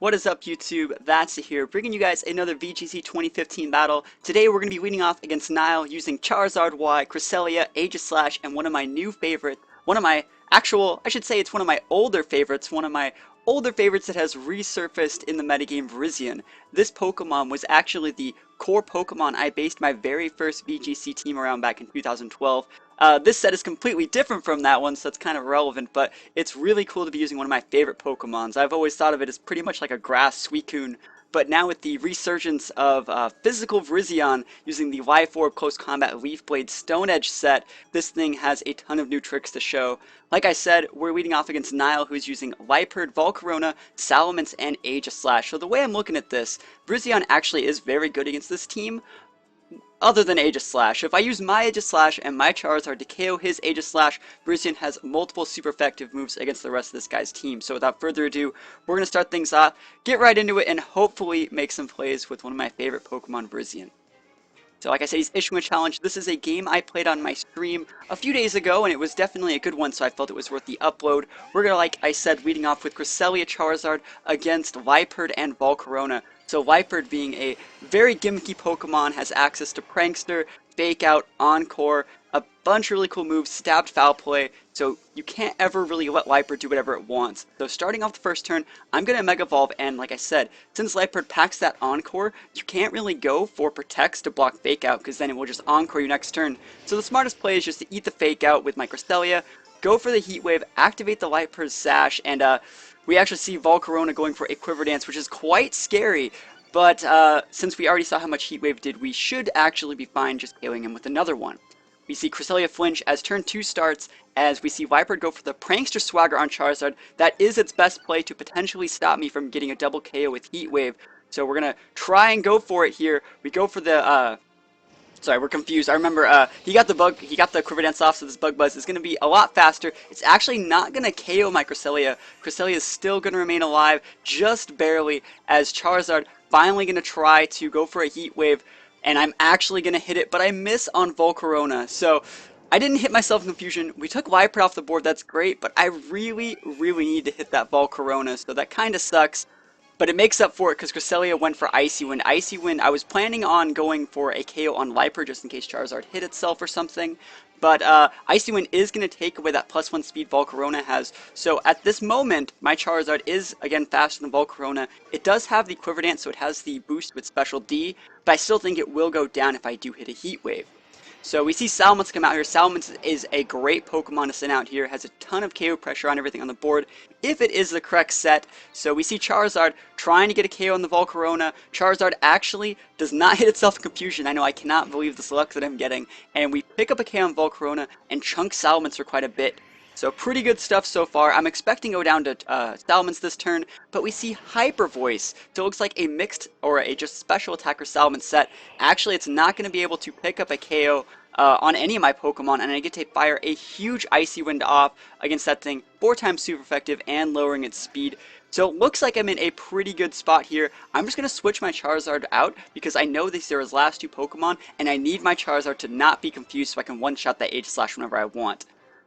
What is up, YouTube? That's here, bringing you guys another VGC 2015 battle. Today we're going to be leading off against Nile using Charizard Y, Cresselia, Aegislash, and one of my new favorites, I should say it's one of my older favorites, that has resurfaced in the metagame, Virizion. This Pokemon was actually the core Pokemon I based my very first VGC team around back in 2012. This set is completely different from that one, so it's kind of irrelevant, but it's really cool to be using one of my favorite Pokemons. I've always thought of it as pretty much like a grass Suicune, but now with the resurgence of physical Virizion using the Life Orb Close Combat Leaf Blade Stone Edge set, this thing has a ton of new tricks to show. Like I said, we're leading off against Nile, who's using Liepard, Volcarona, Salamence, and Aegislash. So the way I'm looking at this, Virizion actually is very good against this team, other than Aegislash. If I use my Aegislash and my Charizard to KO his Aegislash, Virizion has multiple super effective moves against the rest of this guy's team. So without further ado, we're going to start things off, get right into it, and hopefully make some plays with one of my favorite Pokemon, Virizion. So like I said, he's issuing a challenge. This is a game I played on my stream a few days ago, and it was definitely a good one, so I felt it was worth the upload. We're going to, like I said, leading off with Cresselia Charizard against Liepard and Volcarona. So Liepard, being a very gimmicky Pokemon, has access to Prankster, Fake Out, Encore, a bunch of really cool moves, Stabbed Foul Play, so you can't ever really let Liepard do whatever it wants. So starting off the first turn, I'm going to Mega Evolve, and like I said, since Liepard packs that Encore, you can't really go for Protects to block Fake Out, because then it will just Encore you next turn. So the smartest play is just to eat the Fake Out with my Cresselia, go for the Heat Wave, activate the Liepard's Sash, and we actually see Volcarona going for a Quiver Dance, which is quite scary. But since we already saw how much Heat Wave did, we should actually be fine just KOing him with another one. We see Cresselia flinch as turn 2 starts, as we see Liepard go for the Prankster Swagger on Charizard. That is its best play to potentially stop me from getting a double KO with Heat Wave. So we're going to try and go for it here. We go for the... Sorry, we're confused. I remember he got the Quiver Dance off, so this Bug Buzz is going to be a lot faster. It's actually not going to KO my Cresselia. Cresselia is still going to remain alive, just barely, as Charizard finally going to try to go for a Heat Wave, and I'm actually going to hit it, but I miss on Volcarona. So I didn't hit myself in confusion. We took Liepard off the board, that's great, but I really need to hit that Volcarona, so that kind of sucks. But it makes up for it because Cresselia went for Icy Wind. Icy Wind, I was planning on going for a KO on Liepard just in case Charizard hit itself or something. But Icy Wind is going to take away that +1 speed Volcarona has. So at this moment, my Charizard is, again, faster than Volcarona. It does have the Quiver Dance, so it has the boost with Special D. But I still think it will go down if I do hit a Heat Wave. So we see Salamence come out here. Salamence is a great Pokemon to send out here. Has a ton of KO pressure on everything on the board, if it is the correct set. So we see Charizard trying to get a KO on the Volcarona. Charizard actually does not hit itself in confusion. I know, I cannot believe this luck that I'm getting. And we pick up a KO on Volcarona and chunk Salamence for quite a bit. So pretty good stuff so far. I'm expecting to go down to Salamence this turn, but we see Hyper Voice. So it looks like a mixed or a just special attacker Salamence set. Actually, it's not going to be able to pick up a KO on any of my Pokemon, and I get to fire a huge Icy Wind off against that thing, 4 times super effective and lowering its speed. So it looks like I'm in a pretty good spot here. I'm just going to switch my Charizard out because I know these are his last 2 Pokemon, and I need my Charizard to not be confused so I can one-shot that Aegislash whenever I want.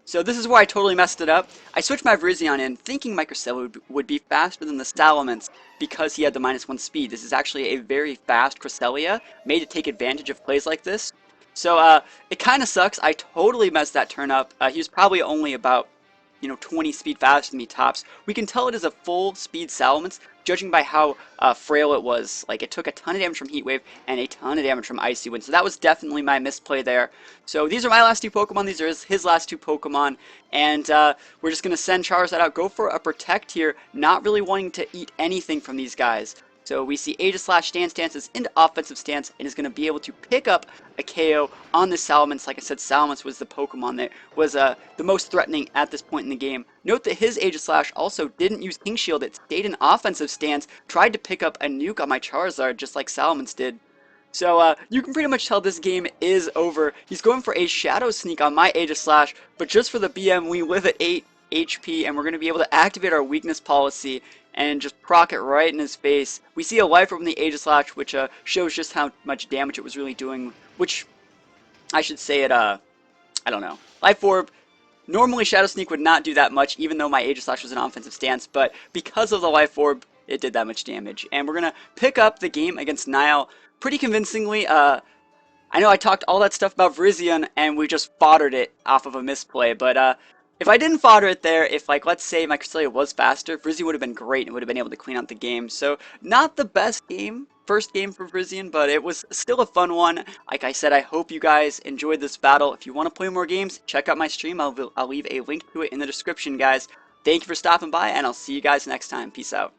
So this is where I totally messed it up. I switched my Virizion in thinking my Cresselia would be faster than the Salamence because he had the -1 speed. This is actually a very fast Cresselia, made to take advantage of plays like this. So it kind of sucks. I totally messed that turn up. He was probably only about 20 speed faster than me tops. We can tell it is a full speed Salamence, judging by how frail it was. Like, it took a ton of damage from Heat Wave and a ton of damage from Icy Wind. So that was definitely my misplay there. So these are my last 2 Pokemon. These are his last 2 Pokemon. And we're just going to send Charizard out, go for a Protect here, not really wanting to eat anything from these guys. So we see Aegislash stances into offensive stance and is going to be able to pick up a KO on the Salamence. Like I said, Salamence was the Pokemon that was the most threatening at this point in the game. Note that his Aegislash also didn't use King Shield. It stayed in offensive stance, tried to pick up a nuke on my Charizard just like Salamence did. So you can pretty much tell this game is over. He's going for a Shadow Sneak on my Aegislash, but just for the BM, we live at 8 HP, and we're going to be able to activate our weakness policy and just proc it right in his face. We see a Life Orb from the Aegislash, which shows just how much damage it was really doing, which I should say it, I don't know. Life Orb, normally Shadow Sneak would not do that much, even though my Aegislash was an offensive stance, but because of the Life Orb, it did that much damage. And we're gonna pick up the game against Nile pretty convincingly. I know I talked all that stuff about Virizion and we just foddered it off of a misplay, but if I didn't fodder it there, if like let's say my Cresselia was faster, Virizion would have been great and would have been able to clean out the game. So not the best game, first game for Virizion, but it was still a fun one. Like I said, I hope you guys enjoyed this battle. If you want to play more games, check out my stream. I'll leave a link to it in the description, guys. Thank you for stopping by, and I'll see you guys next time. Peace out.